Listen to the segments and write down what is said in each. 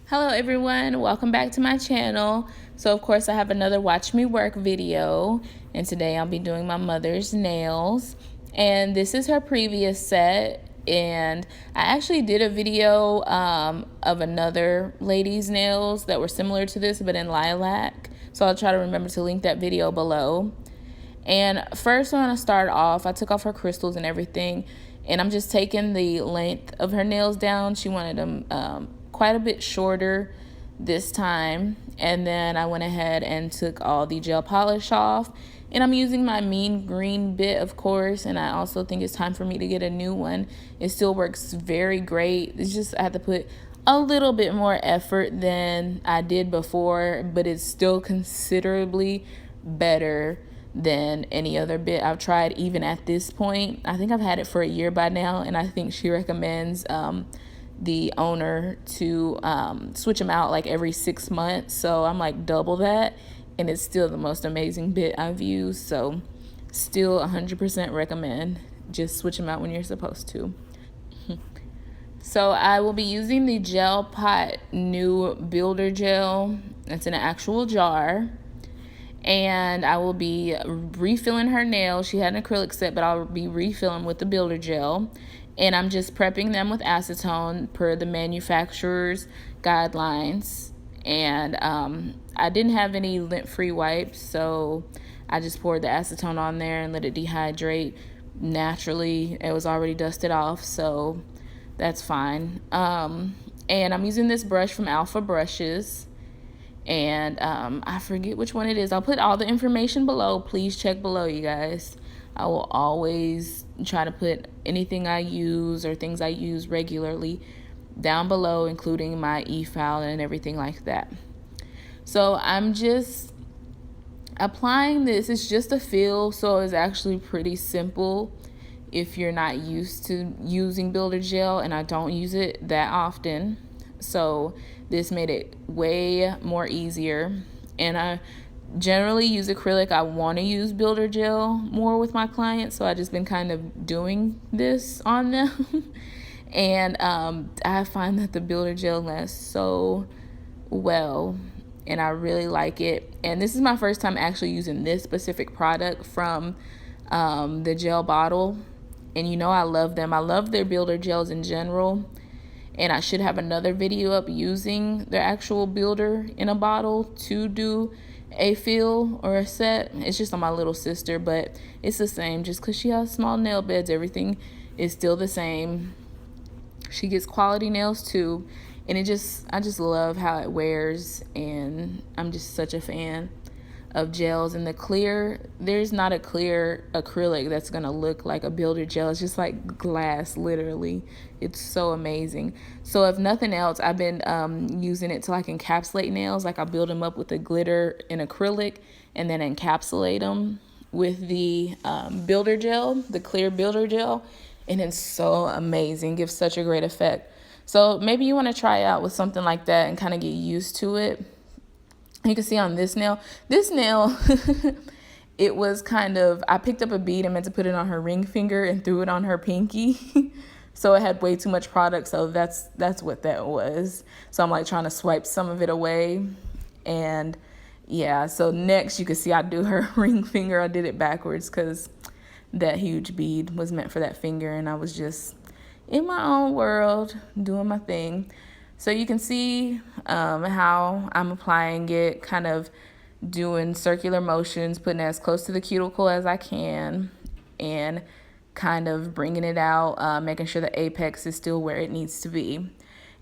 Hello everyone, welcome back to my channel. So of course I have another watch me work video, and today I'll be doing my mother's nails. And this is her previous set, and I actually did a video of another lady's nails that were similar to this but in lilac. So I'll try to remember to link that video below. And first I'm gonna start off, I took off her crystals and everything, and I'm just taking the length of her nails down. She wanted them quite a bit shorter this time. And then I went ahead and took all the gel polish off, and I'm using my mean green bit, of course, and I also think it's time for me to get a new one. It still works very great. It's just I have to put a little bit more effort than I did before, but it's still considerably better than any other bit I've tried even at this point. I think I've had it for a year by now, and I think she recommends the owner to switch them out like every 6 months. So I'm like double that, and it's still the most amazing bit I've used. So still 100% recommend. Just switch them out when you're supposed to. So I will be using the GelPot new builder gel. It's in an actual jar. And I will be refilling her nails. She had an acrylic set, but I'll be refilling with the builder gel. And I'm just prepping them with acetone per the manufacturer's guidelines. And I didn't have any lint-free wipes, so I just poured the acetone on there and let it dehydrate naturally. It was already dusted off, so that's fine. And I'm using this brush from Alpha Brushes. And I forget which one it is. I'll put all the information below. Please check below, you guys. I will always try to put anything I use or things I use regularly down below, including my e-file and everything like that. So I'm just applying this. It's just a feel, so it's actually pretty simple if you're not used to using builder gel, and I don't use it that often. So this made it way more easier. And I generally use acrylic. I want to use builder gel more with my clients, so I've just been kind of doing this on them. And I find that the builder gel lasts so well, and I really like it. And this is my first time actually using this specific product from the gel bottle, and you know I love them. I love their builder gels in general. And I should have another video up using their actual builder in a bottle to do a fill or a set. It's just on my little sister, but it's the same. Just because she has small nail beds, everything is still the same. She gets quality nails too, and I just love how it wears, and I'm just such a fan of gels. And the clear, there's not a clear acrylic that's gonna look like a builder gel. It's just like glass, literally. It's so amazing. So if nothing else, I've been using it to like encapsulate nails. Like I build them up with the glitter and acrylic, and then encapsulate them with the builder gel, the clear builder gel, and it's so amazing. Gives such a great effect. So maybe you want to try out with something like that and kind of get used to it. You can see on this nail, it was kind of, I picked up a bead and meant to put it on her ring finger and threw it on her pinky. So it had way too much product, so that's what that was. So I'm like trying to swipe some of it away. And yeah, so next you can see I do her ring finger. I did it backwards because that huge bead was meant for that finger, and I was just in my own world doing my thing. So you can see how I'm applying it, kind of doing circular motions, putting it as close to the cuticle as I can, and kind of bringing it out, making sure the apex is still where it needs to be.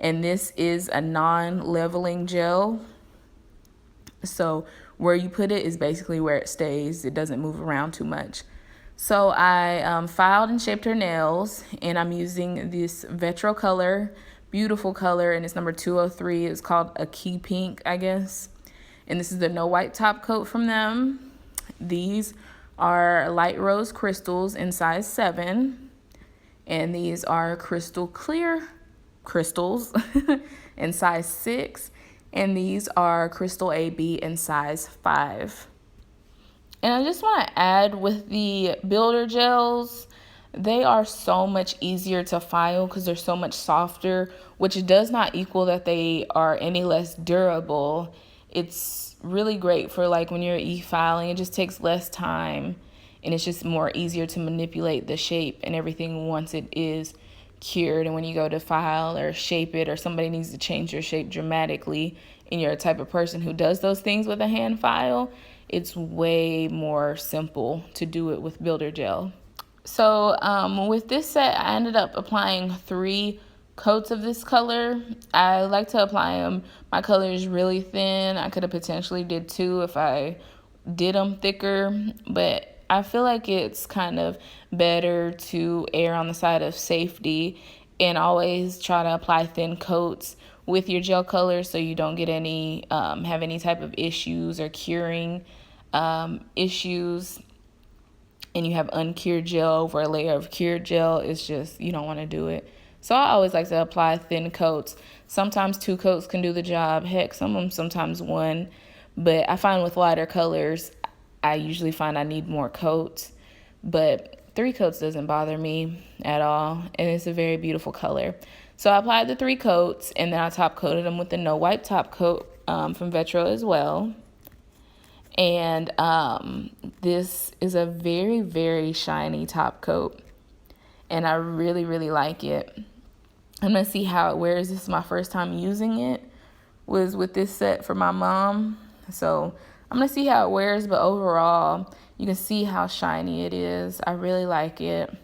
And this is a non-leveling gel, so where you put it is basically where it stays. It doesn't move around too much. So I filed and shaped her nails, and I'm using this Vetro color. Beautiful color, and it's number 203. It's called a key pink, I guess. And this is the no white top coat from them. These are light rose crystals in size 7, and these are crystal clear crystals in size 6, and these are crystal AB in size 5. And I just want to add with the builder gels, They are so much easier to file because they're so much softer, which does not equal that they are any less durable. It's really great for like when you're e-filing. It just takes less time, and it's just more easier to manipulate the shape and everything once it is cured. And when you go to file or shape it, or somebody needs to change your shape dramatically, and you're a type of person who does those things with a hand file, it's way more simple to do it with builder gel. So with this set, I ended up applying 3 coats of this color. I like to apply them. My color is really thin. I could have potentially did 2 if I did them thicker, but I feel like it's kind of better to err on the side of safety and always try to apply thin coats with your gel color so you don't get any have any type of issues or curing issues, and you have uncured gel over a layer of cured gel. It's just, you don't want to do it. So I always like to apply thin coats. Sometimes 2 coats can do the job. Heck, sometimes 1. But I find with lighter colors, I usually find I need more coats. But 3 coats doesn't bother me at all, and it's a very beautiful color. So I applied the 3 coats, and then I top coated them with the no wipe top coat from Vetro as well. And this is a very, very shiny top coat, and I really, really like it. I'm gonna see how it wears. This is my first time using it, was with this set for my mom. So I'm gonna see how it wears, but overall, you can see how shiny it is. I really like it.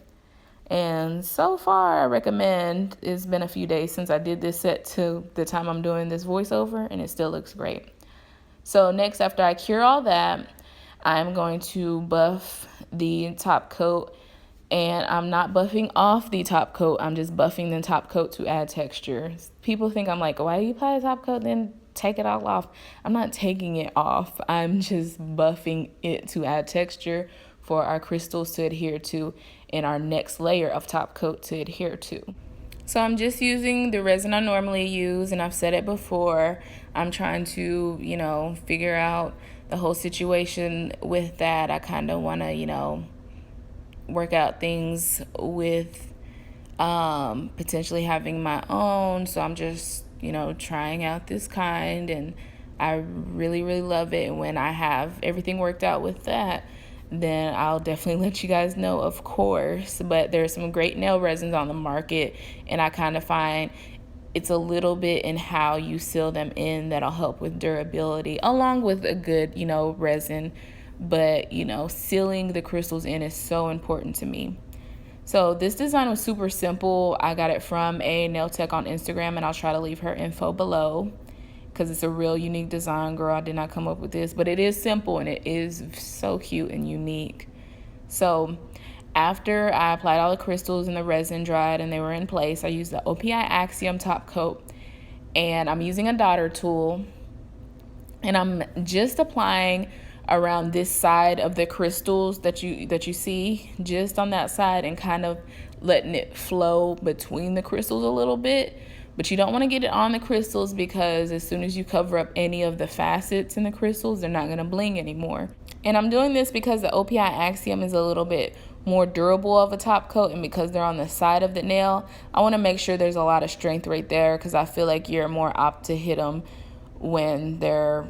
And so far, I recommend. It's been a few days since I did this set to the time I'm doing this voiceover, and it still looks great. So next, after I cure all that, I'm going to buff the top coat, and I'm not buffing off the top coat. I'm just buffing the top coat to add texture. People think I'm like, why do you apply the top coat then take it all off? I'm not taking it off. I'm just buffing it to add texture for our crystals to adhere to and our next layer of top coat to adhere to. So I'm just using the resin I normally use, and I've said it before. I'm trying to, figure out the whole situation with that. I kind of want to, work out things with potentially having my own. So I'm just, trying out this kind, and I really, really love it. And when I have everything worked out with that, then I'll definitely let you guys know, of course. But there's some great nail resins on the market, and I kind of find it's a little bit in how you seal them in that'll help with durability, along with a good, resin. But, sealing the crystals in is so important to me. So this design was super simple. I got it from a nail tech on Instagram, and I'll try to leave her info below, because it's a real unique design, girl. I did not come up with this, but it is simple, and it is so cute and unique. So after I applied all the crystals and the resin dried and they were in place, I used the OPI Axiom top coat, and I'm using a daughter tool, and I'm just applying around this side of the crystals that you see, just on that side, and kind of letting it flow between the crystals a little bit. But you don't want to get it on the crystals, because as soon as you cover up any of the facets in the crystals, they're not going to bling anymore. And I'm doing this because the OPI Axiom is a little bit more durable of a top coat, and because they're on the side of the nail, I want to make sure there's a lot of strength right there, because I feel like you're more apt to hit them when they're,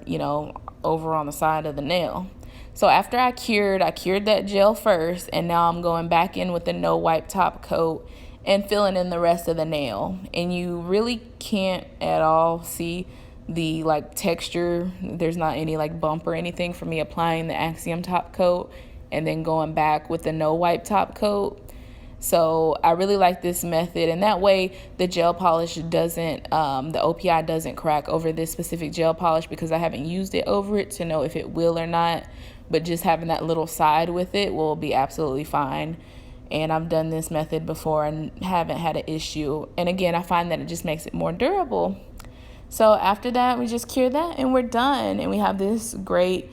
over on the side of the nail. So after I cured that gel first, and now I'm going back in with the no wipe top coat and filling in the rest of the nail. And you really can't at all see the texture. There's not any bump or anything for me applying the Axiom top coat and then going back with the no wipe top coat. So I really like this method, and that way the gel polish doesn't, the OPI doesn't crack over this specific gel polish, because I haven't used it over it to know if it will or not. But just having that little side with it will be absolutely fine. And I've done this method before and haven't had an issue. And again, I find that it just makes it more durable. So after that, we just cure that and we're done. And we have this great,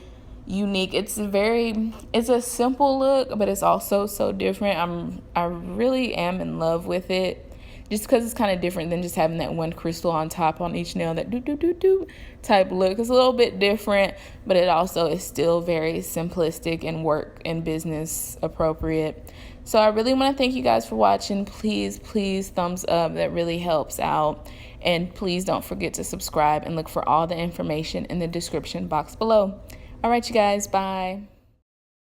unique, it's a simple look, but it's also so different. I really am in love with it. just because it's kind of different than just having that one crystal on top on each nail, that do type look. It's a little bit different, but it also is still very simplistic and work and business appropriate. So I really want to thank you guys for watching. Please thumbs up, that really helps out. And please don't forget to subscribe and look for all the information in the description box below. All right, you guys, bye.